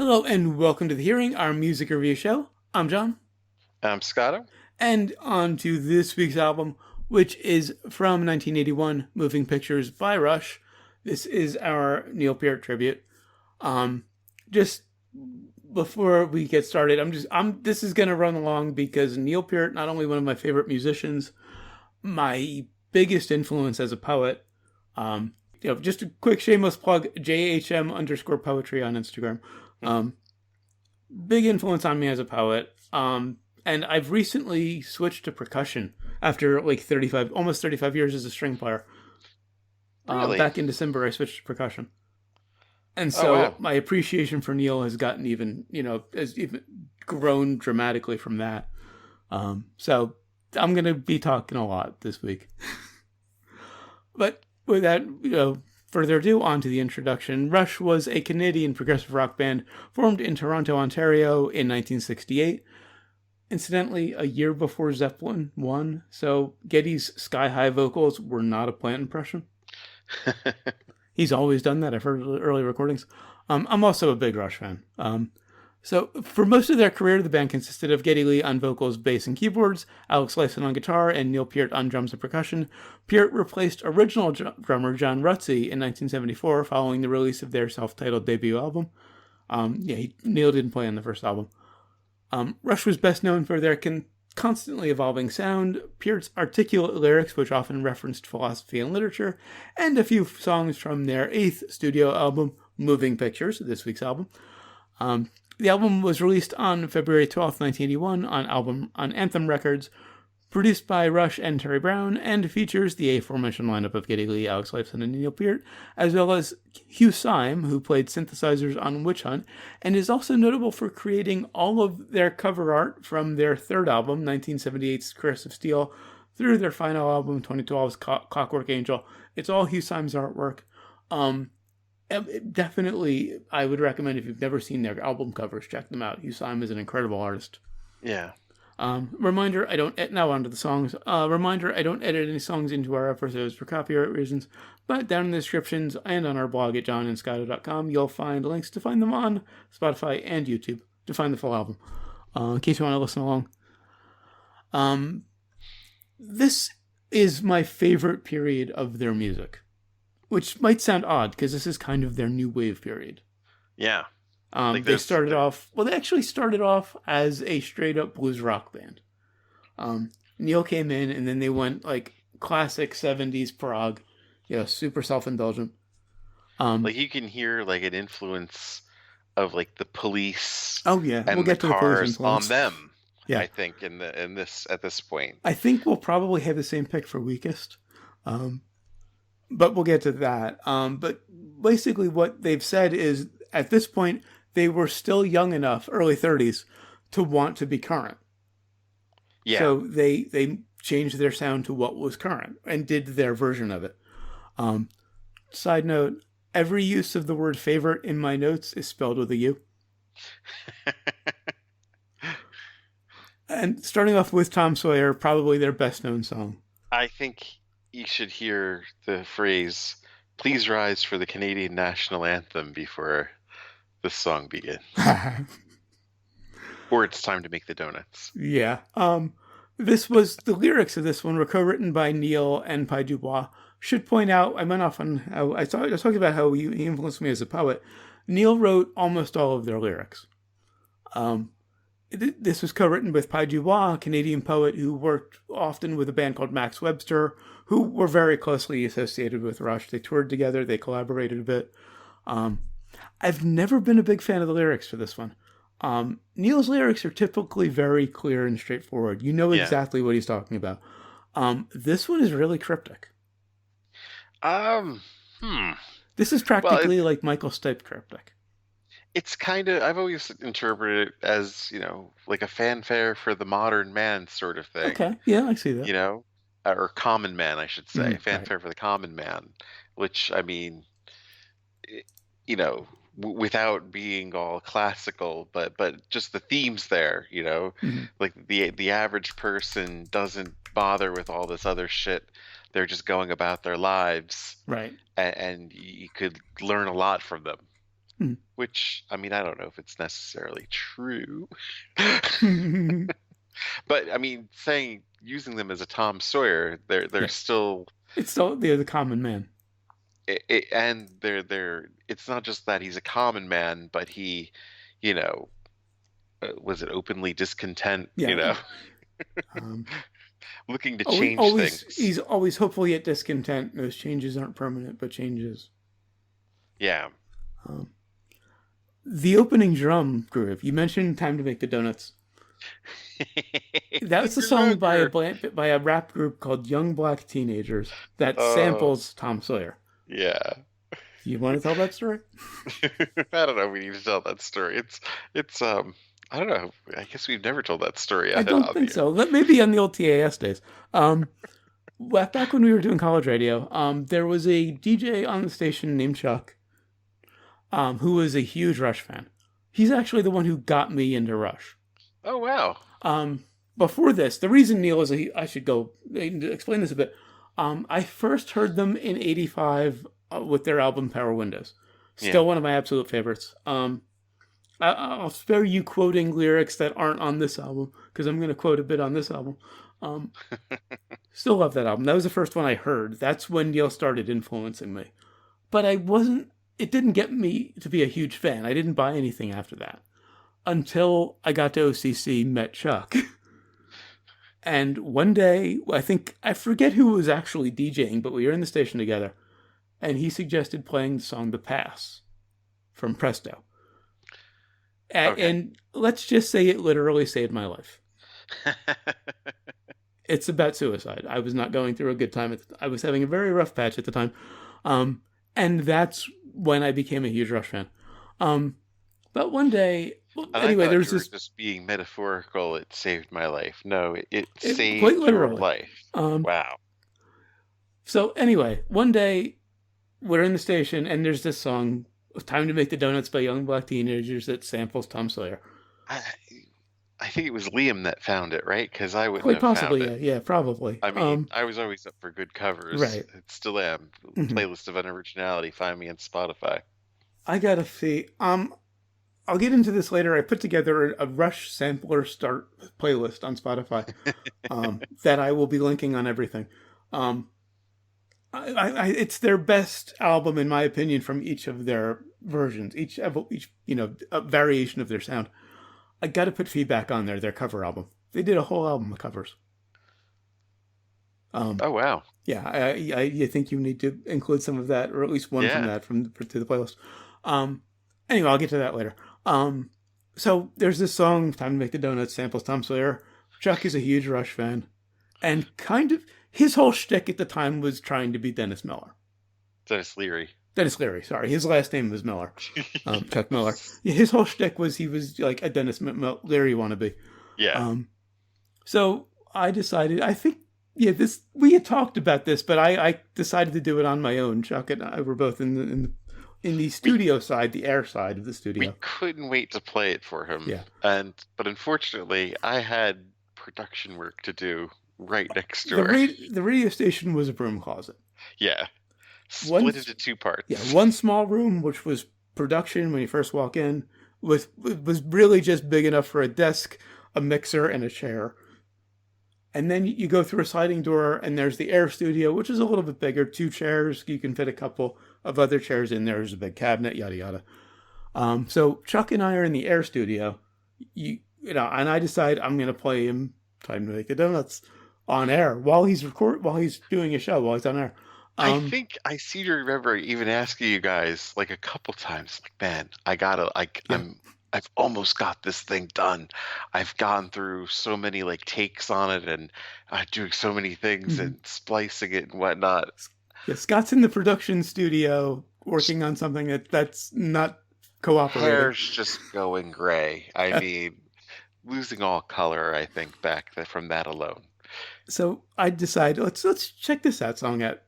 Hello and welcome to The Hearing, our music review show. I'm John, I'm Scotto. and on to this week's album, which is from 1981, Moving Pictures by Rush. This is our Neil Peart tribute. Um, just before we get started, this is gonna run along because Neil Peart, not only one of my favorite musicians, my biggest influence as a poet. Just a quick shameless plug: JHM_poetry on Instagram. Um, Big influence on me as a poet. And I've recently switched to percussion after like 35, almost 35 years as a string player. Really? Back in December, I switched to percussion. And Oh so wow. my appreciation for Neil has gotten has even grown dramatically from that. So I'm going to be talking a lot this week. But without, further ado, on to the introduction. Rush was a Canadian progressive rock band formed in Toronto, Ontario in 1968. Incidentally, a year before Zeppelin won, so Geddy's sky-high vocals were not a plant impression. He's always done that. I've heard early recordings. I'm also a big Rush fan. So for most of their career, the band consisted of Geddy Lee on vocals, bass, and keyboards, Alex Lifeson on guitar, and Neil Peart on drums and percussion. Peart replaced original drummer John Rutsey in 1974 following the release of their self-titled debut album. Neil didn't play on the first album. Rush was best known for their constantly evolving sound, Peart's articulate lyrics, which often referenced philosophy and literature, and a few songs from their eighth studio album, Moving Pictures, this week's album. The album was released on February 12th, 1981 on Anthem Records, produced by Rush and Terry Brown, and features the aforementioned lineup of Geddy Lee, Alex Lifeson, and Neil Peart, as well as Hugh Syme, who played synthesizers on Witch Hunt, and is also notable for creating all of their cover art from their third album, 1978's Curse of Steel, through their final album, 2012's Clockwork Angel. It's all Hugh Syme's artwork. Definitely, I would recommend if you've never seen their album covers, check them out. Hugh Syme is an incredible artist. Yeah. Reminder, I don't now onto the songs. Reminder, I don't edit any songs into our episodes for copyright reasons, but down in the descriptions and on our blog at johnandscotto.com, you'll find links to find them on Spotify and YouTube to find the full album, in case you want to listen along. This is my favorite period of their music, which might sound odd because this is kind of their new wave period. Yeah. They actually started off as a straight up blues rock band. Neil came in and then they went like classic 70s prog, super self-indulgent. Like you can hear like an influence of like the Police Oh yeah, we'll and the get to the Police Cars on influence. them. Yeah, I think in this at this point. I think we'll probably have the same pick for weakest, but we'll get to that. But basically, what they've said is at this point they were still young enough, early 30s, to want to be current. Yeah. So they changed their sound to what was current and did their version of it. Side note, every use of the word favorite in my notes is spelled with a U. And starting off with Tom Sawyer, probably their best known song. I think you should hear the phrase "Please rise for the Canadian national anthem" before this song begins. Or it's time to make the donuts. Yeah. The lyrics of this one were co-written by Neil and Pi Dubois. Should point out, I went off on how I was talking about how he influenced me as a poet. Neil wrote almost all of their lyrics. This was co-written with Pi Dubois, a Canadian poet who worked often with a band called Max Webster, who were very closely associated with Rush. They toured together, they collaborated a bit. I've never been a big fan of the lyrics for this one. Neil's lyrics are typically very clear and straightforward. You know exactly what he's talking about. This one is really cryptic. Um. This is practically like Michael Stipe cryptic. It's kind of, I've always interpreted it as, like a fanfare for the modern man sort of thing. Okay, yeah, I see that. Or common man, I should say. Fanfare right. for the common man, which, I mean, without being all classical, but just the themes there, Mm-hmm. like the average person doesn't bother with all this other shit. They're just going about their lives, Right. and you could learn a lot from them. Hmm. which, I mean, I don't know if it's necessarily true. yeah, But I mean, saying using them as a Tom Sawyer, they're still it's still the common man. and they're it's not just that he's a common man, but he, you know, was it openly discontent, Yeah, yeah. Um, looking to always, change always, things. he's always hopeful yet discontent. Those changes aren't permanent, but changes. Yeah. Um, the opening drum groove. You mentioned "Time to Make the Donuts." That's a You're song by younger. by a rap group called Young Black Teenagers that Oh, samples Tom Sawyer. yeah. You want to tell that story? I don't know. We need to tell that story. It's I don't know. I guess we've never told that story I on don't think the air. so. Maybe on the old TAS days. Um, back when we were doing college radio, there was a DJ on the station named Chuck, who was a huge Rush fan. He's actually the one who got me into Rush. Oh wow. Um, before this, the reason Neil is I should go explain this a bit. I first heard them in '85 with their album Power Windows. Yeah. Still one of my absolute favorites. I'll spare you quoting lyrics that aren't on this album because I'm going to quote a bit on this album. Um, Still love that album. That was the first one I heard. That's when Neil started influencing me. But I wasn't. It didn't get me to be a huge fan. I didn't buy anything after that until I got to OCC, met Chuck. And one day, I forget who was actually DJing, but we were in the station together, and he suggested playing the song "The Pass" from Presto. Okay. And let's just say it literally saved my life. It's about suicide. I was not going through a good time. I was having a very rough patch at the time, um, and that's when I became a huge Rush fan. Um, but one day, well, And I anyway, thought there's you were this. just being metaphorical. It saved my life. No, it Quite saved your literally. life. Um, Wow. so anyway, one day we're in the station, and there's this song, "Time to Make the Donuts" by Young Black Teenagers that samples Tom Sawyer. I I think it was Liam that found it, right? Because I wouldn't Quite have found possibly, it. yeah, yeah, probably. I mean, I was always up for good covers. Right. It still am. Mm-hmm. Playlist of Unoriginality. Find me on Spotify. I gotta see. I'll get into this later. I put together a Rush sampler start playlist on Spotify, that I will be linking on everything. Um, it's their best album in my opinion from each of their versions, each a variation of their sound. I got to put feedback on there. Their cover album. They did a whole album of covers. Um, Oh wow. yeah, I think you need to include some of that, or at least one from Yeah. that to the playlist. Um, anyway, I'll get to that later. So there's this song, "Time to Make the Donuts," samples Tom Sawyer. Chuck is a huge Rush fan, and kind of his whole shtick at the time was trying to be Dennis Miller. Dennis Leary. Dennis Leary, sorry, his last name was Miller. Chuck Miller. Yeah, his whole shtick was he was like a Leary wannabe. Yeah. Um, so I decided, I think, yeah, this we had talked about this, but I decided to do it on my own. Chuck and I were both in the We studio side, the air side of the we studio. couldn't wait to play it for him. Yeah, But unfortunately, I had production work to do right next door. the radio station was a broom closet. Yeah. One, Split into two yeah, parts. one small room which was production when you first walk in, with was really just big enough for a desk, a mixer, and a chair. And then you go through a sliding door, and there's the air studio, which is a little bit bigger. Two chairs, you can fit a couple of other chairs in there. There's a big cabinet, yada yada. So Chuck and I are in the air studio. And I decide I'm gonna play him "Time to Make the Donuts" on air while he's doing a show while he's on air. I Um, think I seem to remember even asking you guys like a couple times, like, man, I gotta like yeah. I've almost got this thing done. I've gone through so many like takes on it and doing so many things Mhm. and splicing it and whatnot. Yeah, Scott's in the production studio working on something that's not cooperating. Hair's just going gray. I mean, losing all color, I think, from that alone. So I decide let's check this out song out.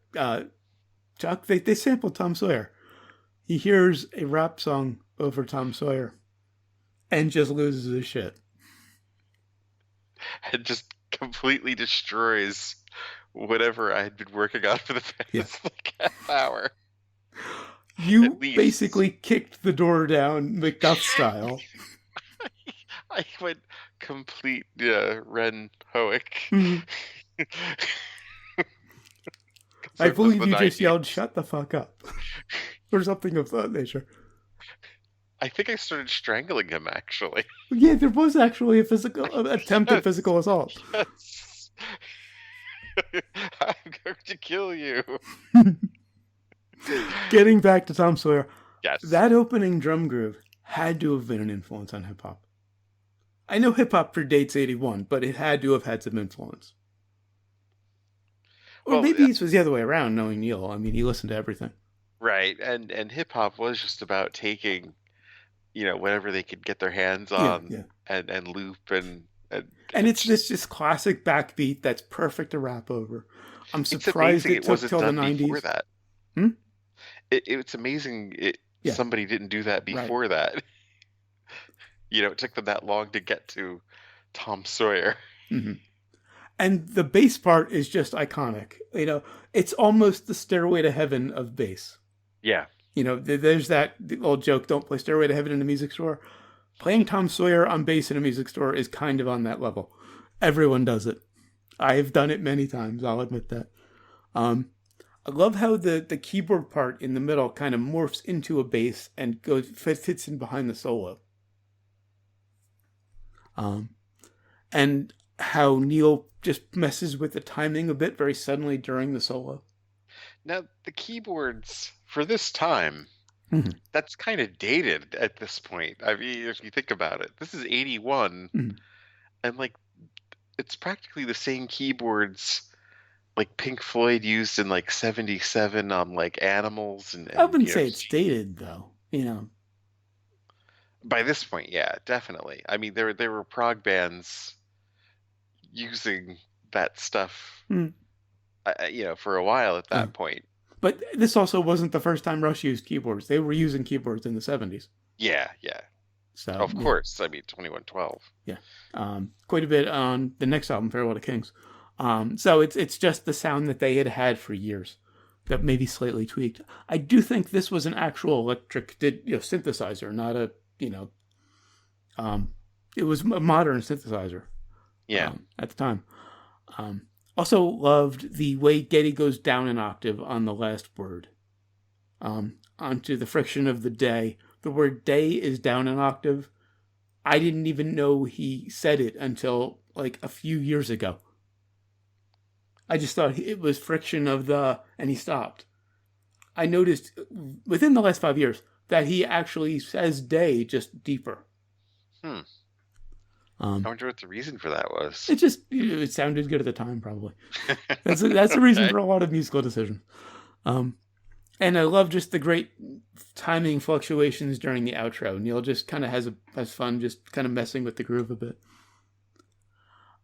Chuck, they sampled Tom Sawyer. He hears a rap song over Tom Sawyer and just loses his shit. It just completely destroys whatever I had been working on for the Yeah. past like half hour. At You least basically kicked the door down Macduff style. I went complete Ren Hoek. Mhm. I So this believe the you just yelled, 90s. "Shut the fuck up," or something of that nature. I think I started strangling him actually. Yeah, there was actually a physical attempted Yes, physical assault. yes. I'm going to kill you. Getting back to Tom Sawyer, Yes. that opening drum groove had to have been an influence on hip hop. I know hip hop predates '81, but it had to have had some influence. Or Well, maybe it was the other way around, knowing Neil. I mean, he listened to everything. right. And hip hop was just about taking, whatever they could get their hands Yeah, on yeah. and loop and And it's it's this just classic backbeat that's perfect to rap over. I'm it's surprised amazing it it took wasn't till the done before 90s. that. Hmm? It's amazing Yeah, somebody didn't do that right. before that. It took them that long to get to Tom Sawyer. Hmm. And the bass part is just iconic. It's almost the Stairway to Heaven of bass. Yeah. There's that old joke, don't play Stairway to Heaven in a music store. Playing Tom Sawyer on bass in a music store is kind of on that level. Everyone does it. I've done it many times, I'll admit that. Um, I love how the keyboard part in the middle kind of morphs into a bass and fits in behind the solo. Um, and how Neil just messes with the timing a bit very suddenly during the solo. Now, the keyboards for this time, Mm-hmm. that's kind of dated at this point. I mean, if you think about it, this is 81, Mm-hmm. and like it's practically the same keyboards like Pink Floyd used in like 77 on like Animals and I wouldn't say it's dated though. by this point, yeah, definitely. I mean, there were prog bands using that stuff, Mm, for a while at yeah. that point. But this also wasn't the first time Rush used keyboards. They were using keyboards in the '70s. Yeah, yeah. So Of yeah, course. I mean, 2112. yeah, quite a bit on the next album, Farewell to Kings. So it's just the sound that they had had for years, that maybe slightly tweaked. I do think this was an actual electric synthesizer, not a you know, it was a modern synthesizer Yeah. at the time. Um, Also loved the way Getty goes down an octave on the last word, onto the friction of the day. The word day is down an octave. I didn't even know he said it until like a few years ago. I just thought it was friction of the, and he stopped. I noticed within the last 5 years that he actually says day just deeper. Hmm. I Um, wonder what the reason for that was. it sounded good at the time, probably. That's the reason Okay. for a lot of musical decisions. Um, and I love just the great timing fluctuations during the outro. Neil just kind of has fun, just kind of messing with the groove a bit.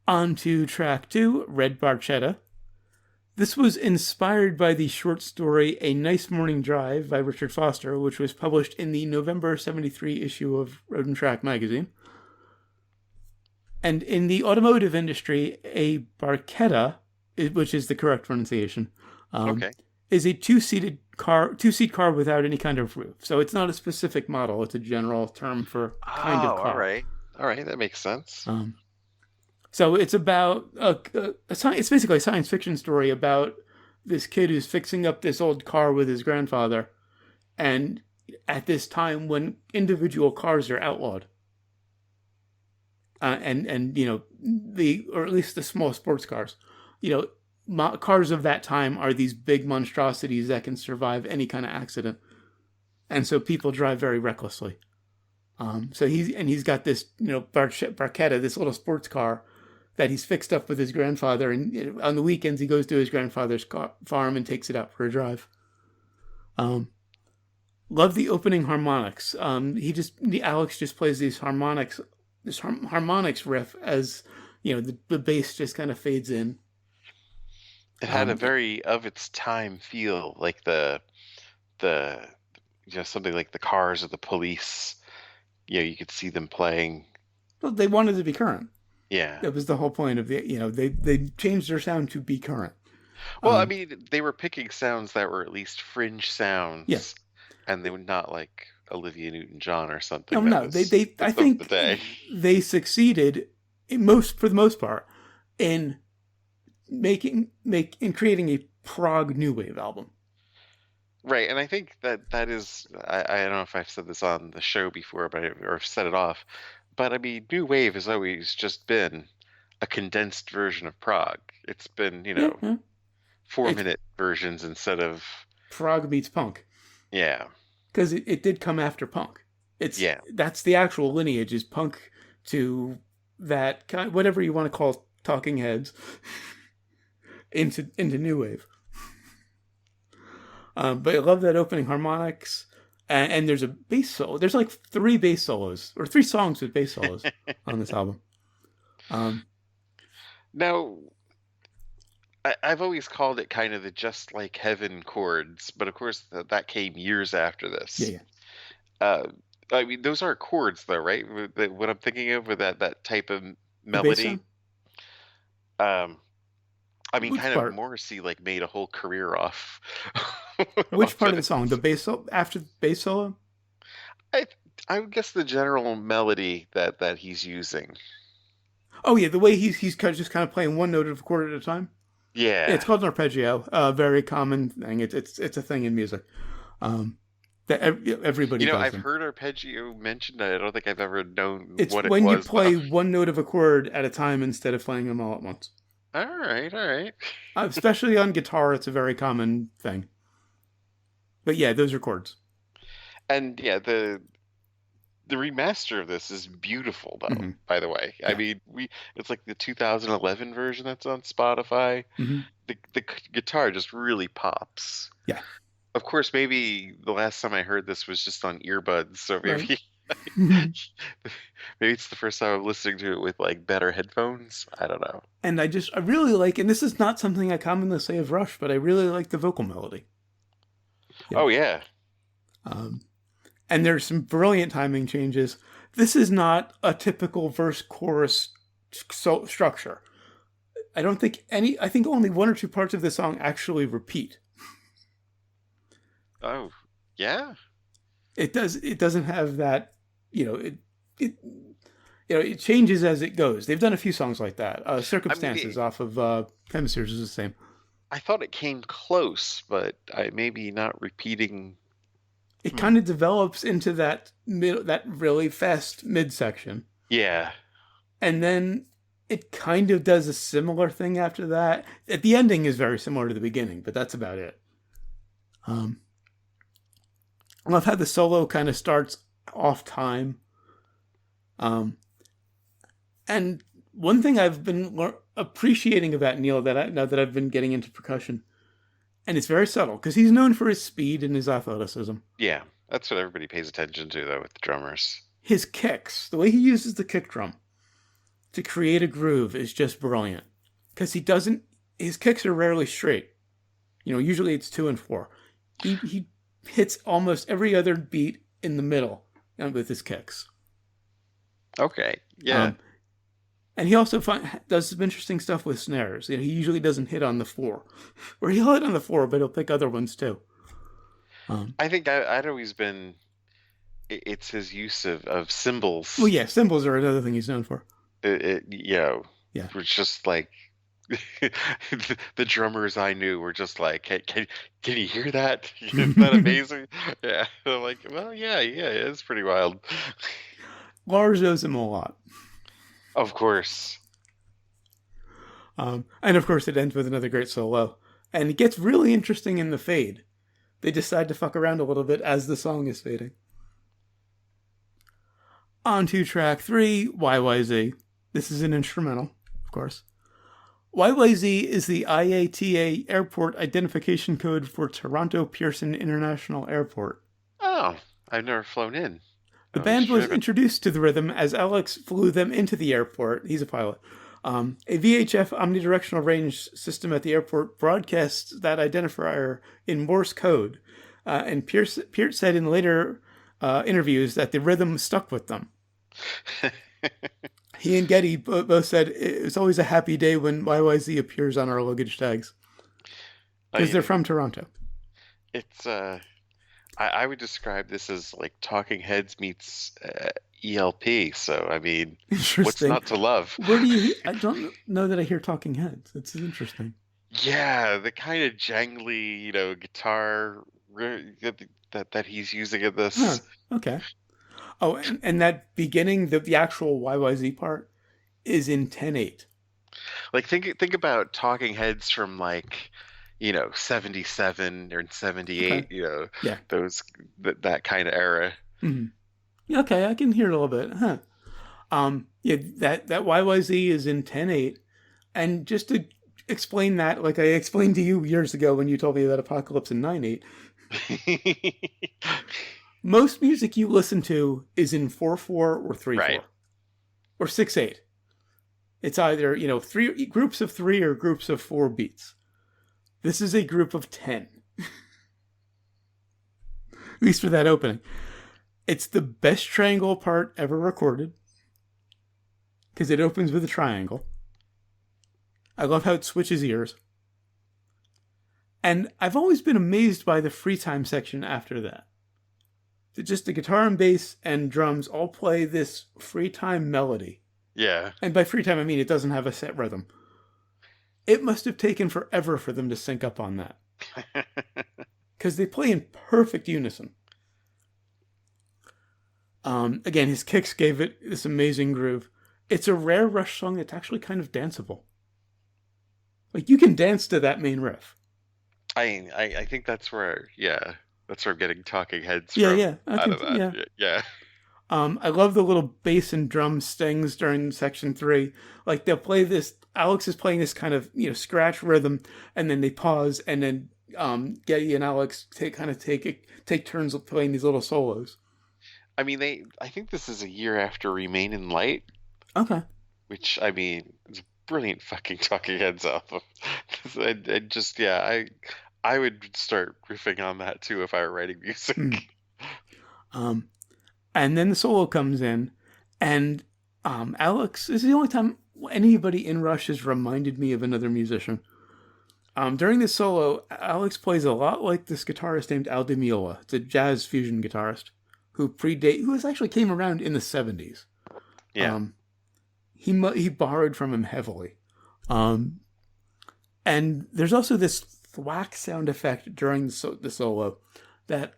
On to track 2, Red Barchetta. This was inspired by the short story A Nice Morning Drive by Richard Foster, which was published in the November '73 issue of Road and Track magazine. And in the automotive industry, a barchetta, which is the correct pronunciation, Okay. is a two-seat car without any kind of roof. So it's not a specific model; it's a general term for kind of Oh, all car. right. All right, that makes sense. So it's about it's basically a science fiction story about this kid who's fixing up this old car with his grandfather, and at this time when individual cars are outlawed, and or at least the small sports cars, cars of that time are these big monstrosities that can survive any kind of accident, and so people drive very recklessly. So he's got this barchetta, this little sports car that he's fixed up with his grandfather, and on the weekends he goes to his grandfather's farm and takes it out for a drive. Love the opening harmonics. Alex just plays these harmonics, this harmonics riff as the bass just kind of fades in. It had a very of its time feel, like the something like the Cars or the Police. You could see them playing. Well, they wanted to be current. Yeah. That was the whole point of they changed their sound to be current. Well, I mean, they were picking sounds that were at least fringe Yeah. sounds. And they would not like Olivia Newton-John or No, something that no, was I of the think day. they succeeded for the most part in in creating a prog new wave album. Right, and I think that is I don't know if I've said this on the show before, or I've said it off, but I mean, New Wave has always just been a condensed version of prog. It's been, Yeah, yeah. four It's minute versions instead of prog meets punk yeah, because it did come after punk. yeah. That's the actual lineage is punk to that kind, whatever you want to call Talking Heads into new wave. But I love that opening harmonics. And there's a bass solo. There's like 3 bass solos, or 3 songs with bass solos on this album. Now, I've always called it kind of the Just Like Heaven chords, but of course that came years after Yeah, this. yeah. Uh, I mean, those are chords, though, right? What I'm thinking of with that type of The bass sound? melody. Um, I mean, Which kind of part? Morrissey like made a whole career off Which off part of the it. song? The bass solo? After the bass solo? I I would guess the general melody that he's using. Oh, yeah, the way he's just kind of playing one note of a chord at a time. Yeah, it's Yeah. called an arpeggio. Very common thing. It's a thing in music. Um, that everybody does I've them. heard arpeggio mentioned. I don't think I've ever known It's what it when you was though. play one note of a chord at a time instead of playing them all at once. All right, all right. Especially on guitar, it's a very common thing. But yeah, those are chords. And yeah, the remaster of this is beautiful though, Mm-hmm. by the way. I Yeah. mean, we it's like the 2011 version that's on Spotify. Mm-hmm. The guitar just really pops. Yeah. Of course, maybe the last time I heard this was just on earbuds, so Right. maybe maybe it's the first time I'm listening to it with like better headphones. I don't know. And I really like, and this is not something I commonly say of Rush, but I really like the vocal melody. Yeah. Oh yeah. Um, and there's some brilliant timing changes. This is not a typical verse chorus structure. I think only 1 or 2 parts of the song actually repeat. Oh yeah. It doesn't have that, it it changes as it goes. They've done a few songs like that. I mean, Circumstances off of Hemispheres is the same. I thought it came close, but I maybe not repeating. It Hmm. kind of develops into that really fast midsection. Yeah. And then it kind of does a similar thing after that. The ending is very similar to the beginning, but that's about it. I love how the solo kind of starts off time. And one thing I've been appreciating about Neil now that I've been getting into percussion, and it's very subtle because he's known for his speed and his athleticism. Yeah. That's what everybody pays attention to though with the drummers. His kicks, the way he uses the kick drum to create a groove is just brilliant. Because his kicks are rarely straight. Usually it's 2 and 4. He hits almost every other beat in the middle with his kicks. Okay. Yeah. And he also does some interesting stuff with snares. He usually doesn't hit on the 4. Or he'll hit on the 4, but he'll pick other ones too. I think I'd always been. It's his use of cymbals. Well, yeah, cymbals are another thing he's known for. Yeah. Yeah. It's just like the drummers I knew were just like, hey, can you hear that? Isn't that amazing? Yeah. I'm like, well, yeah, it's pretty wild. Lars owes him a lot. Of course. And of course, it ends with another great solo. And it gets really interesting in the fade. They decide to fuck around a little bit as the song is fading. On to track 3, YYZ. This is an instrumental, of course. YYZ is the IATA airport identification code for Toronto Pearson International Airport. Oh, I've never flown in. The band was introduced to the rhythm as Alex flew them into the airport. He's a pilot. A VHF omnidirectional range system at the airport broadcasts that identifier in Morse code. And Peart said in later interviews that the rhythm stuck with them. He and Getty both said it's always a happy day when YYZ appears on our luggage tags. Because they're from Toronto. It's I would describe this as like Talking Heads meets ELP. So I mean, what's Interesting. not to love? Where do you? I don't know that I hear Talking Heads. It's interesting. Yeah, the kind of jangly, guitar that he's using in Huh. this. Okay. Oh, and that beginning, the actual YYZ part is in 10/8. Like think about Talking Heads from like, 77 or Okay. 78, Yeah. those that kind of era. Hmm. Okay, I can hear it a little bit. Huh. Yeah, that YYZ is in 10/8, and just to explain that, like I explained to you years ago when you told me that Apocalypse in 9/8, most music you listen to is in 4/4 or 3 Right. 4 or 6/8. It's either, three groups of 3 or groups of 4 beats. This is a group of 10, at least for that opening. It's the best triangle part ever recorded because it opens with a triangle. I love how it switches ears. And I've always been amazed by the free time section after that. Just the guitar and bass and drums all play this free time melody. Yeah. And by free time, I mean it doesn't have a set rhythm. It must have taken forever for them to sync up on that because they play in perfect unison. Again, his kicks gave it this amazing groove. It's a rare Rush song that's actually kind of danceable. Like you can dance to that main riff. I think that's where I'm getting Talking Heads Yeah, from yeah, I out can. of that. Yeah, Yeah. I love the little bass and drum stings during section 3. Like they'll play this. Alex is playing this kind of scratch rhythm, and then they pause, and then Getty and Alex take turns playing these little solos. I mean, I think this is a year after Remain in Light, Okay. which I mean, is a brilliant fucking Talking Heads album. I just yeah, I would start riffing on that too if I were writing Hmm. music. Um, and then the solo comes in, and Alex this is the only time anybody in Rush has reminded me of another musician. During this solo, Alex plays a lot like this guitarist named Al Di Meola. It's a jazz fusion guitarist who actually came around in the 70s. Yeah. Um, he borrowed from him heavily. Um, and there's also this thwack sound effect during the solo that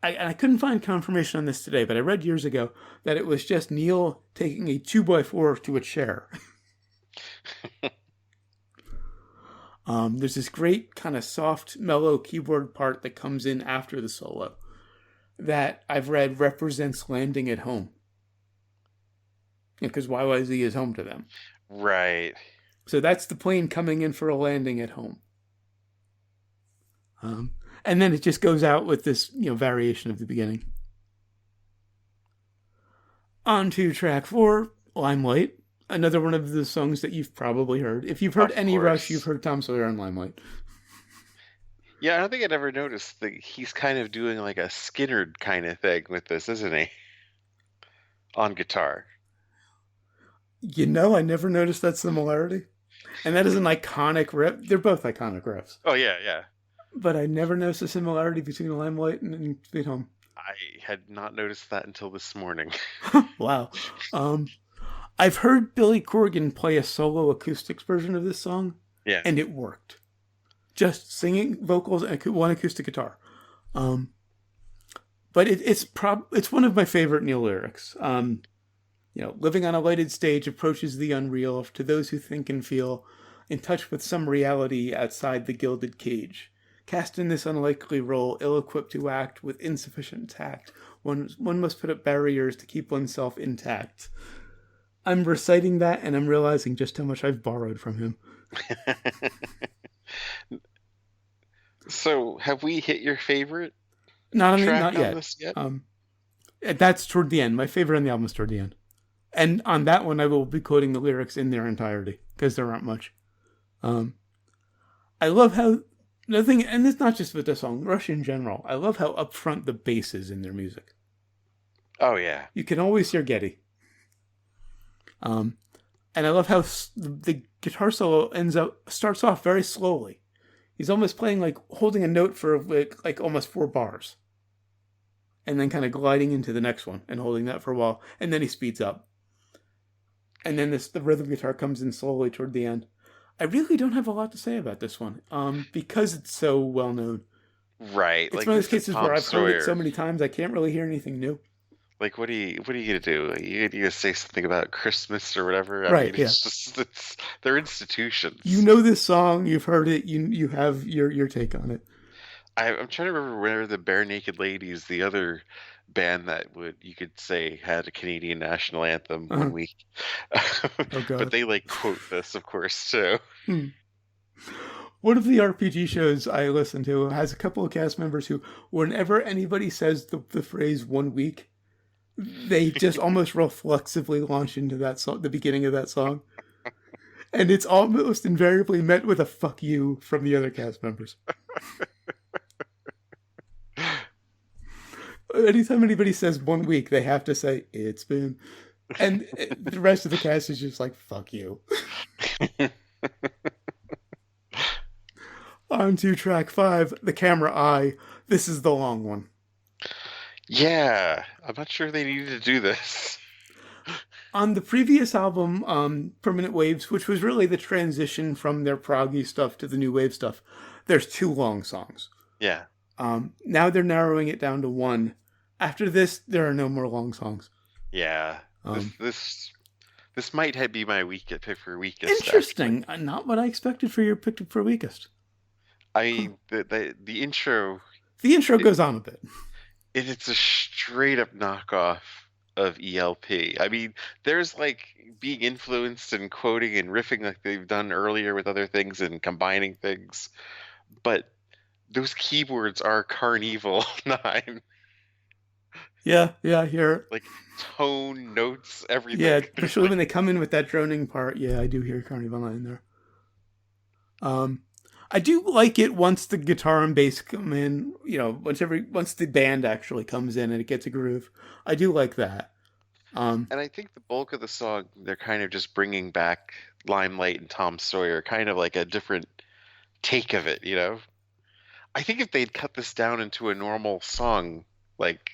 I couldn't find confirmation on this today, but I read years ago that it was just Neil taking a 2x4 to a chair. There's this great kind of soft, mellow keyboard part that comes in after the solo that I've read represents landing at home. Because YYZ is home to them. Right. So that's the plane coming in for a landing at home. Um, and then it just goes out with this, variation of the beginning. On to track 4, Limelight. Another one of the songs that you've probably heard. If you've heard Of any Rush, you've course. heard Tom Sawyer and Limelight. Yeah, I don't think I'd ever noticed that he's kind of doing like a Skinnerd kind of thing with this, isn't he? On guitar. I never noticed that similarity. And that is an iconic riff. They're both iconic riffs. Oh yeah, yeah. But I never noticed a similarity between Limelight and Sweet Home. I had not noticed that until this morning. Wow. I've heard Billy Corgan play a solo acoustics version of this song, Yeah. and it worked. Just singing vocals and one acoustic guitar. But it's one of my favorite Neil lyrics. Living on a lighted stage approaches the unreal to those who think and feel in touch with some reality outside the gilded cage. Cast in this unlikely role, ill-equipped to act with insufficient tact, one must put up barriers to keep oneself intact. I'm reciting that and I'm realizing just how much I've borrowed from him. So, have we hit your favorite Not track on yet. this yet? That's toward the end. My favorite on the album is toward the end. And on that one, I will be quoting the lyrics in their entirety because there aren't much. I love how nothing, and it's not just with the song, Rush in general. I love how upfront the bass is in their music. Oh yeah. You can always hear Getty. And I love how the guitar solo starts off very slowly. He's almost playing like holding a note for like almost 4 bars. and then kind of gliding into the next one and holding that for a while, and then he speeds up. And then the rhythm guitar comes in slowly toward the end. I really don't have a lot to say about this one, because it's so well known. Right. It's Like, one of those this is cases where Tom I've heard it so Sawyer. many times I can't really hear anything new. Like, what are you gonna do? You gonna say something about Christmas or whatever? I Right? mean, Yeah. it's just they're You institutions. know this song. You've heard it. You have your take on it. I'm trying to remember where the Bare Naked Ladies, the other band that would you could say had a Canadian national anthem Uh-huh. one week, Oh but God. they like quote this, of course, too. Hmm. One of the RPG shows I listen to has a couple of cast members who, whenever anybody says the phrase 1 week, they just almost reflexively launch into that song, the beginning of that song. And it's almost invariably met with a fuck you from the other cast members. Anytime anybody says 1 week, they have to say, it's been. And the rest of the cast is just like, fuck you. On to track 5, The Camera Eye. This is the long one. Yeah, I'm not sure they needed to do this. On the previous album, Permanent Waves, which was really the transition from their proggy stuff to the new wave stuff, there's 2 long songs. Yeah, Now they're narrowing it down to 1. After this, there are no more long songs. yeah. This Um, this this might be my pick for weakest, actually. Interesting. Not what I expected for your pick for weakest. I Huh. mean, the intro, The intro it, goes on a bit. it's a straight up knockoff of ELP. I mean, there's like being influenced and quoting and riffing like they've done earlier with other things and combining things, but those keyboards are Carnival 9. Yeah, I hear it. Like tone, notes, Yeah, everything. There's especially like, when they come in with that droning part. Yeah, I do hear Carnival in there. Um, I do like it once the guitar and bass come in. Once the band actually comes in and it gets a groove. I do like that. Um, and I think the bulk of the song, they're kind of just bringing back Limelight and Tom Sawyer, kind of like a different take of it, you know? I think if they'd cut this down into a normal song, like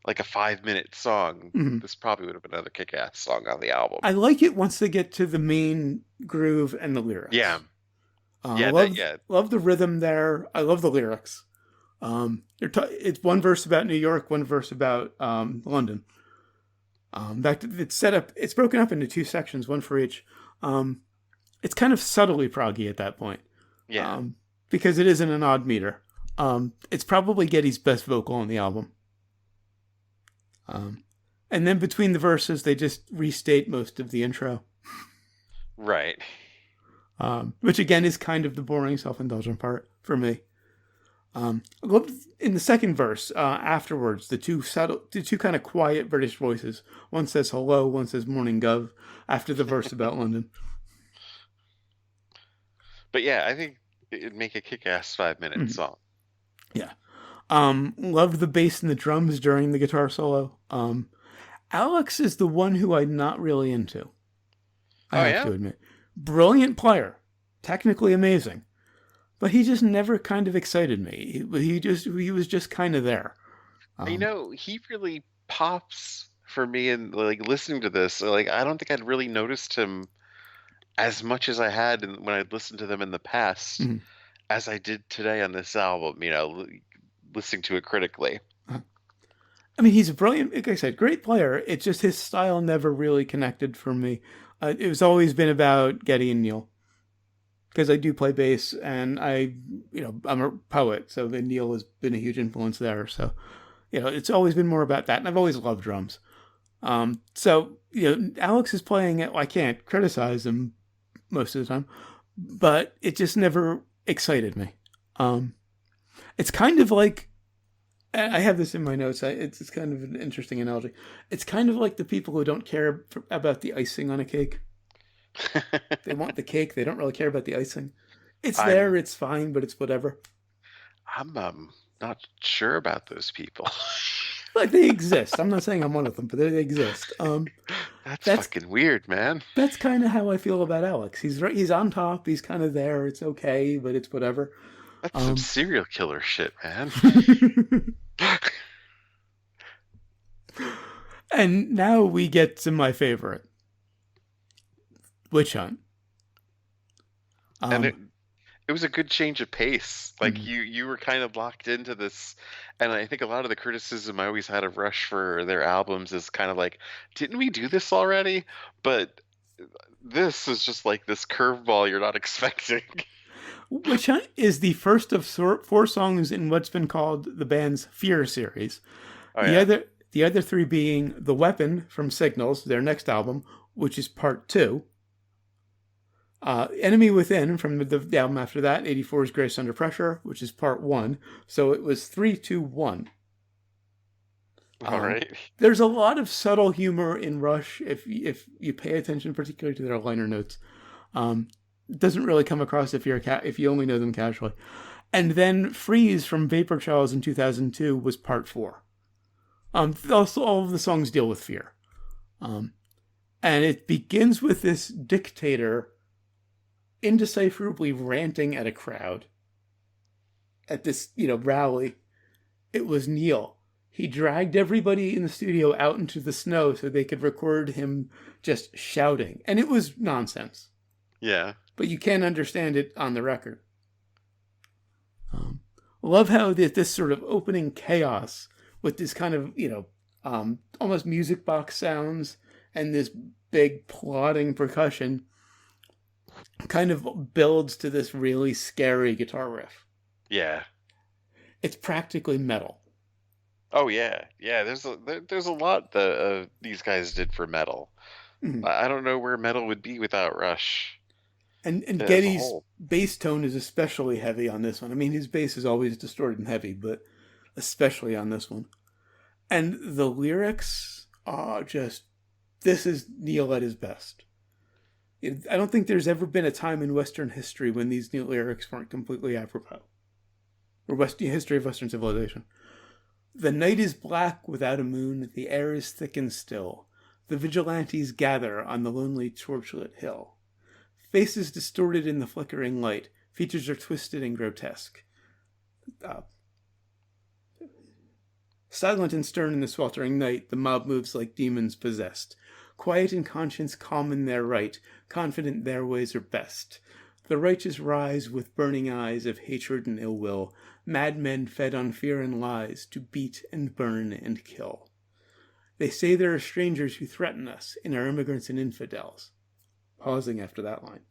like a 5 minute song, mhm. this probably would have been another kick-ass song on the album. I like it once they get to the main groove and the Yeah, lyrics. yeah, that Love yeah, love the rhythm there. I love the lyrics. It's one verse about New York, one verse about London. It's set up. It's broken up into 2 sections, one for each. Um, it's kind of subtly proggy at that point, yeah. because it is in an odd meter. It's probably Getty's best vocal on the album. And then between the verses, they just restate most of the intro, Right. which again is kind of the boring, self-indulgent part for me. I loved in the second verse, afterwards, the two kind of quiet British voices. One says hello, one says morning gov, after the verse about London. But yeah, I think it'd make a kick-ass 5 minute Mhm. song. Yeah. Loved the bass and the drums during the guitar solo. Alex is the one who I'm not really into. I Oh have yeah? to admit. Brilliant player. Technically amazing. But he just never kind of excited me. He was just kind of there. You Um, know, he really pops for me and like listening to this. Like I don't think I'd really noticed him as much as I had when I'd listened to them in the past mhm. as I did today on this album, you know, listening to it critically. I mean, he's a brilliant, like I said, great player. It's just his style never really connected for me. It was always been about Getty and Neil, because I do play bass and I'm a poet, so then Neil has been a huge influence there. So, it's always been more about that, and I've always loved drums. So Alex is playing it. I can't criticize him most of the time, but it just never excited me. It's kind of like, I have this in my notes. It's kind of an interesting analogy. It's kind of like the people who don't care about the icing on a cake. They want the cake. They don't really care about the icing. It's there. I'm It's fine, but it's whatever. I'm not sure about those people. Like, they exist. I'm not saying I'm one of them, but they exist. That's That's fucking weird, man. that's kind of how I feel about Alex. He's on top. He's kind of there. It's okay, but it's whatever. That's some Um, serial killer shit, man. And now we get to my favorite, Witch Hunt. And Um, it was a good change of pace. Like mm, you were kind of locked into this, and I think a lot of the criticism I always had of Rush for their albums is kind of like, didn't we do this already? But this is just like this curveball you're not expecting. Witch Hunt is the first of four songs in what's been called the band's Fear series. Oh The yeah. other the other three being The Weapon from Signals, their next album, which is part two. Enemy Within from the album after that, 84's Grace Under Pressure, which is part one. So it was 3, 2, 1. All Um, right. there's a lot of subtle humor in Rush if you pay attention, particularly to their liner notes. Um, it doesn't really come across if you only know them casually. And then Freeze from Vapor Trails in 2002 was part four. Also, all of the songs deal with fear. Um, and it begins with this dictator indecipherably ranting at a crowd at this, rally. It was Neil. He dragged everybody in the studio out into the snow so they could record him just shouting. And it was nonsense. Yeah. But you can understand it on the record. Love how this sort of opening chaos with this kind of, almost music box sounds and this big plodding percussion kind of builds to this really scary guitar riff. Yeah. It's practically metal. Oh yeah. Yeah. There's a lot that these guys did for metal. Mm-hmm. I don't know where metal would be without Rush And as a Geddy's whole. bass tone is especially heavy on this one. I mean, his bass is always distorted and heavy, but especially on this one. And the lyrics are just, this is Neil at his best. I don't think there's ever been a time in Western history when these Neil lyrics weren't completely apropos. Or history of Western civilization. The night is black without a moon, the air is thick and still. The vigilantes gather on the lonely torchlit hill. Faces distorted in the flickering light, features are twisted and grotesque. Uh, Silent and stern in the sweltering night, the mob moves like demons possessed. Quiet in conscience, calm in their right, confident their ways are best. The righteous rise with burning eyes of hatred and ill will, madmen fed on fear and lies, to beat and burn and kill. They say there are strangers who threaten us, and are immigrants and infidels. Pausing after that line.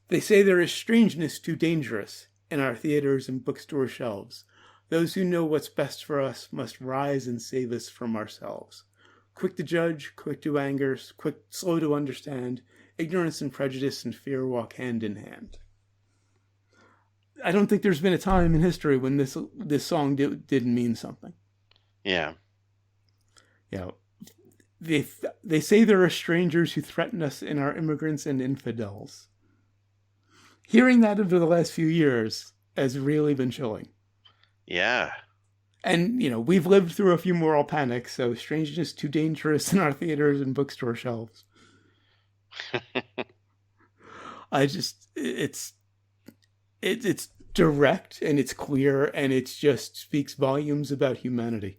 They say there is strangeness too dangerous in our theaters and bookstore shelves. Those who know what's best for us must rise and save us from ourselves. Quick to judge, quick to anger, slow to understand. Ignorance and prejudice and fear walk hand in hand. I don't think there's been a time in history when this song didn't mean something. Yeah. They say there are strangers who threaten us and are immigrants and infidels. Hearing that over the last few years has really been chilling. Yeah. And, we've lived through a few moral panics, so strangeness too dangerous in our theaters and bookstore shelves. It's direct and it's clear and it just speaks volumes about humanity.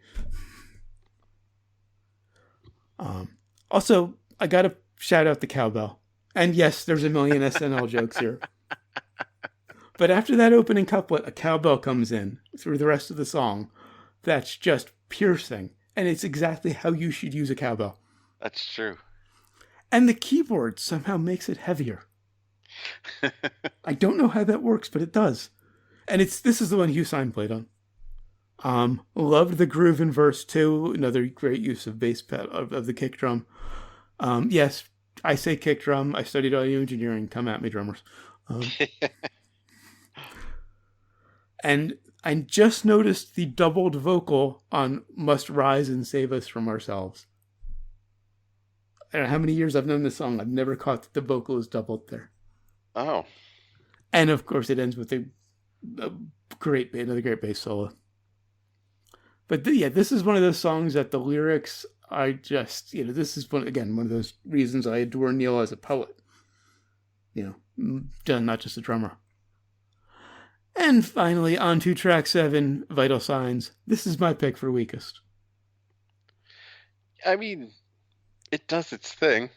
Also, I gotta shout out the cowbell. And yes, there's a million SNL jokes here. But after that opening couplet, a cowbell comes in through the rest of the song that's just piercing. And it's exactly how you should use a cowbell. That's true. And the keyboard somehow makes it heavier. I don't know how that works, but it does. And this is the one Hugh Syme played on. Loved the groove in verse 2. Another great use of bass pedal of the kick drum. Yes, I say kick drum. I studied audio engineering. Come at me, drummers. And I just noticed the doubled vocal on Must Rise and Save Us From Ourselves. I don't know how many years I've known this song. I've never caught that the vocal is doubled there. Oh. And of course it ends with another great bass solo. But this is one of those songs that the lyrics are just, this is one of those reasons I adore Neil as a poet. Not just a drummer. And finally, on to track 7, Vital Signs. This is my pick for weakest. I mean, it does its thing.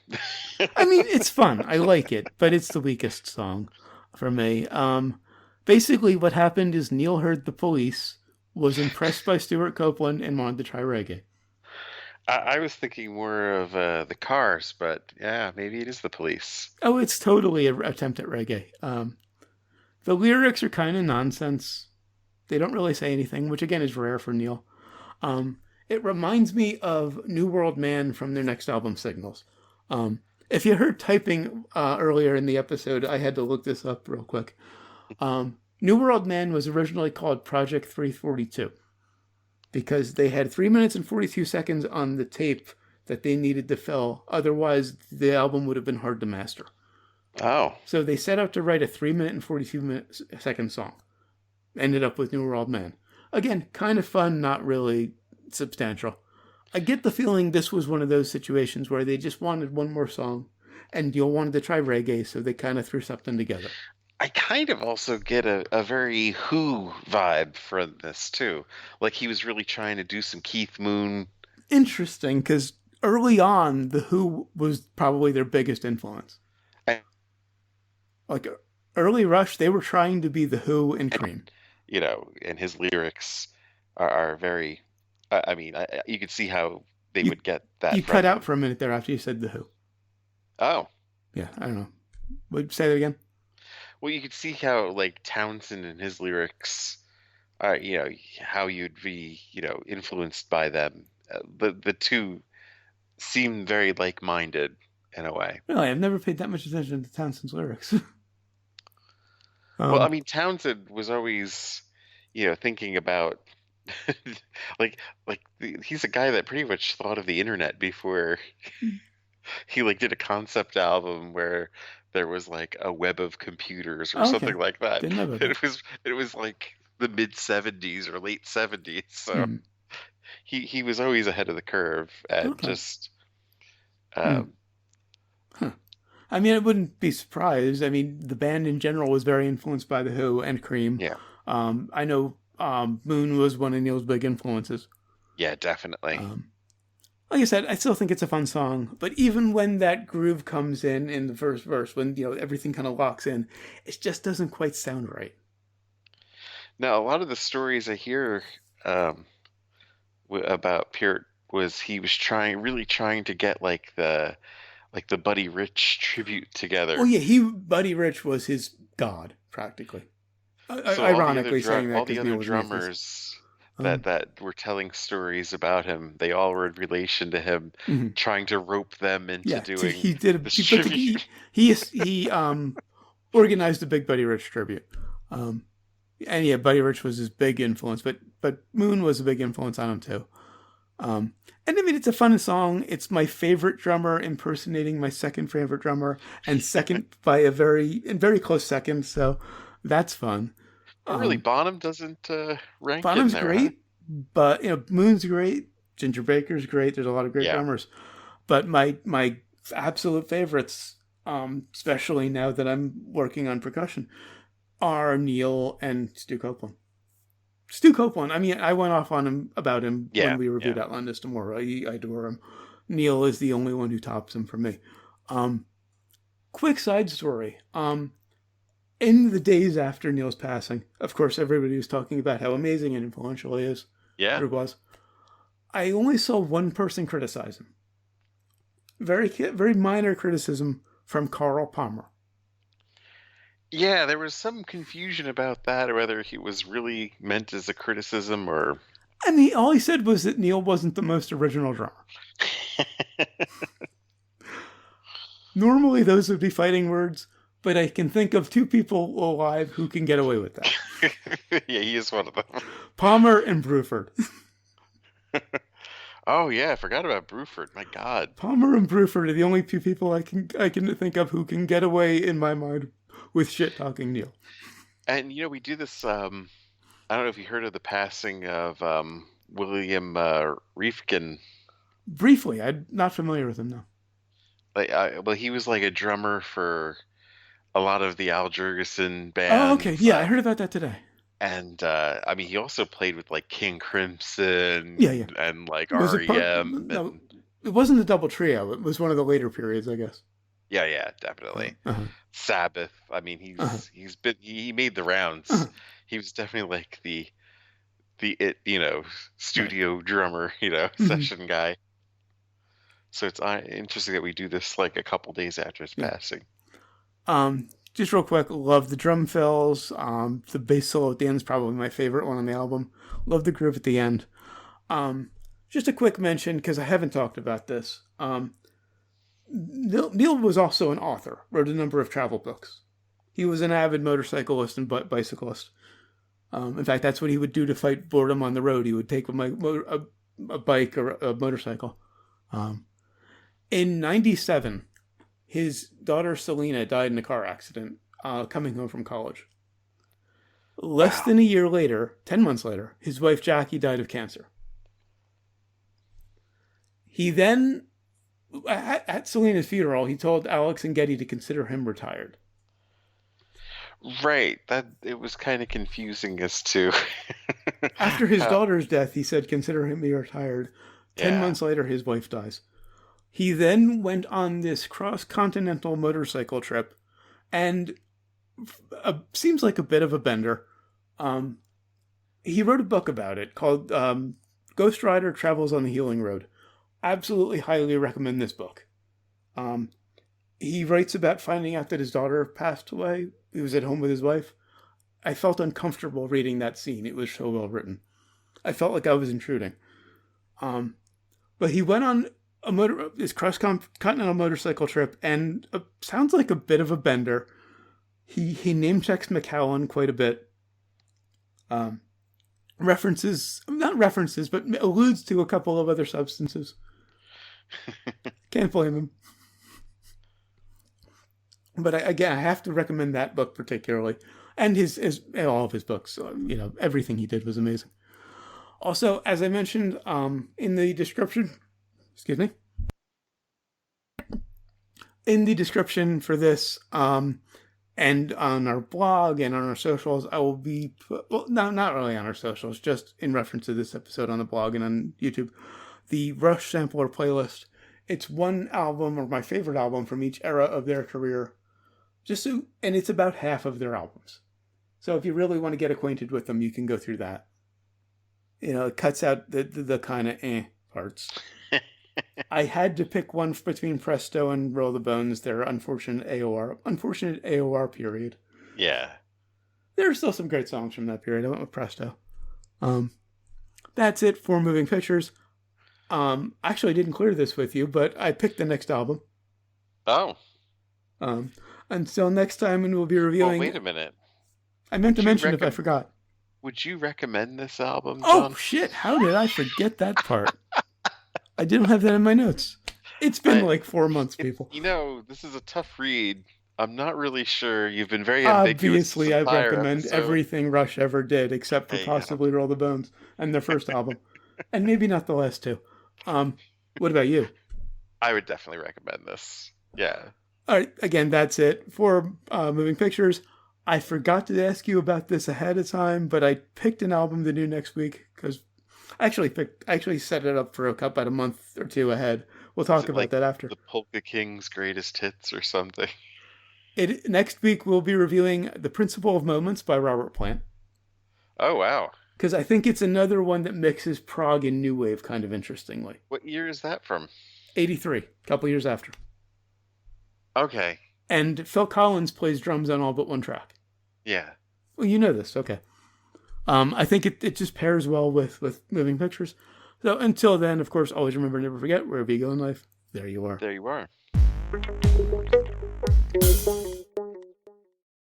I mean, it's fun. I like it, but it's the weakest song for me. Basically, what happened is Neil heard the police, was impressed by Stuart Copeland, and wanted to try reggae. I was thinking more of the Cars, but yeah, maybe it is the Police. Oh, it's totally an attempt at reggae. The lyrics are kind of nonsense. They don't really say anything, which again is rare for Neil. It reminds me of New World Man from their next album, Signals. If you heard typing earlier in the episode, I had to look this up real quick. New World Man was originally called Project 342 because they had 3 minutes and 42 seconds on the tape that they needed to fill. Otherwise, the album would have been hard to master. Oh, So they set out to write a 3 minute and 42-second song. Ended up with New World Man. Again, kind of fun, not really substantial. I get the feeling this was one of those situations where they just wanted one more song and Neil wanted to try reggae, so they kind of threw something together. I kind of also get a very Who vibe from this too. Like he was really trying to do some Keith Moon. Interesting, because early on, The Who was probably their biggest influence. And, Like early Rush, they were trying to be The Who and Cream. and his lyrics are very. I mean, you could see how they You would get that you from cut out him. for a minute there after you said The Who. Oh, Yeah, I don't know. Would say that again? well, you could see how like Townsend and his lyrics how you'd be, influenced by them. The two seem very like-minded in a way. Really, I've never paid that much attention to Townsend's lyrics. Well, I um, mean, Townsend was always, thinking about like he's a guy that pretty much thought of the internet before he like did a concept album where there was like a web of computers or oh, okay. something like that. Didn't know about that. It was like the mid 70s or late 70s. So Hmm. he was always ahead of the curve and Okay. just Hmm. um, Huh. I mean, I wouldn't be surprised. I mean, the band in general was very influenced by The Who and Cream. yeah, I know Moon was one of Neil's big influences. yeah, definitely. Um, like I said, I still think it's a fun song. But even when that groove comes in the first verse, when everything kind of locks in, it just doesn't quite sound right. Now, a lot of the stories I hear um, about Peart was he was really trying to get like the Buddy Rich tribute Oh together. yeah, Buddy Rich was his god practically. So Ironically saying that all the because Neil other was an atheist. drummers that Um, that were telling stories about him, they all were in relation to him, mhm. trying to rope them into Yeah, so doing he did. this He put the, tribute. he organized a big Buddy Rich tribute. Um, and yeah, Buddy Rich was his big influence, but Moon was a big influence on him too. Um, and I mean, it's a fun song. It's my favorite drummer impersonating my second favorite drummer, and second by a very close second. So that's fun. Oh, really? Um, Bonham doesn't rank in Bonham's there, huh? great, but Moon's great. Ginger Baker's great. There's a lot of great Yeah. drummers, but my absolute favorites, especially now that I'm working on percussion, are Neil and Stu Copeland. Stu Copeland. I mean, I went off on him about him when Yeah, we reviewed yeah. Outlandist Tomorrow. I adore him. Neil is the only one who tops him for me. Um, quick side story. In the days after Neil's passing, of course, everybody was talking about how amazing and influential he is, Yeah. or was. I only saw one person criticize him. Very minor criticism from Carl Palmer. Yeah, there was some confusion about that, or whether he was really meant as a criticism or And all he said was that Neil wasn't the most original drummer. Normally, those would be fighting words, but I can think of two people alive who can get away with that: yeah, he is one of them. Palmer and Bruford. Oh yeah, I forgot about Bruford. My God. Palmer and Bruford are the only two people I can think of who can get away in my mind with shit talking Neil. And we do this. I don't know if you heard of the passing of William Riefkin. Briefly, I'm not familiar with him now. Like, well, he was like a drummer for a lot of the Al Jurgensen Oh, okay. bands, Yeah, I heard about that today. and I mean, he also played with like King Crimson Yeah, yeah. and like Was it part? REM No, and. It wasn't a double trio. It was one of the later periods, I guess. Yeah, yeah, definitely. Uh-huh. Sabbath. I mean, Uh-huh. he made the rounds. Uh-huh. He was definitely like the Right. studio drummer, Mm-hmm. session guy. So it's interesting that we do this like a couple days after his Yeah. passing. Just real quick, love the drum fills. The bass solo at the end is probably my favorite one on the album. Love the groove at the end. Um, just a quick mention because I haven't talked about this. Neil was also an author, wrote a number of travel books. He was an avid motorcyclist and bicyclist. In fact, that's what he would do to fight boredom on the road. He would take a bike or a motorcycle. Um, in '97, his daughter Selena died in a car accident coming home from college. Less Wow. than a year later, 10 months later, his wife Jackie died of cancer. He then, at Selena's funeral, he told Alex and Getty to consider him retired. Right. That it was kind of confusing as to After his how, daughter's death, he said, consider him be retired. 10 yeah. months later, his wife dies. He then went on this cross continental motorcycle trip and seems like a bit of a bender. Um, he wrote a book about it called Ghost Rider Travels on the Healing Road. Absolutely highly recommend this book. Um, he writes about finding out that his daughter passed away. He was at home with his wife. I felt uncomfortable reading that scene. It was so well written. I felt like I was intruding. Um, but he went on his cross-continental motorcycle trip, and sounds like a bit of a bender. He name checks McAllen quite a bit. Um, not references, but alludes to a couple of other substances. Can't blame him. But again, I have to recommend that book particularly, and his all of his books. Everything he did was amazing. Also, as I mentioned in the description, excuse me, in the description for this, and on our blog and on our socials, I will be well, no, not really on our socials, just in reference to this episode on the blog and on YouTube, the Rush Sampler playlist. It's one album or my favorite album from each era of their career. And it's about half of their albums. So if you really want to get acquainted with them, you can go through that. It cuts out the kind of parts. I had to pick one between Presto and Roll the Bones, their unfortunate AOR period. Yeah. There are still some great songs from that period. I went with Presto. That's it for Moving Pictures. Actually, I didn't clear this with you, but I picked the next album. Oh. Until next time, and we'll be reviewing. Well, wait a minute. I meant to mention if I forgot. Would you recommend this album, John? Oh, shit. How did I forget that part? I didn't have that in my notes. It's been like 4 months, people. This is a tough read. I'm not really sure. You've been very ambiguous. Obviously, I recommend everything Rush ever did, except for possibly Roll the Bones and their first album. And maybe not the last two. What about you? I would definitely recommend this. Yeah. All right. Again, that's it for Moving Pictures. I forgot to ask you about this ahead of time, but I picked an album to do next week because I actually set it up for about a month or two ahead. We'll talk about that after. The Polka King's Greatest Hits or something. Next week we'll be reviewing The Principle of Moments by Robert Plant. Oh, wow. Because I think it's another one that mixes prog and new wave kind of interestingly. What year is that from? 83, a couple years after. Okay. And Phil Collins plays drums on all but one track. Yeah. Well, you know this. Okay. I think it just pairs well with Moving Pictures. So until then, of course, always remember, never forget, wherever you go in life, there you are. There you are.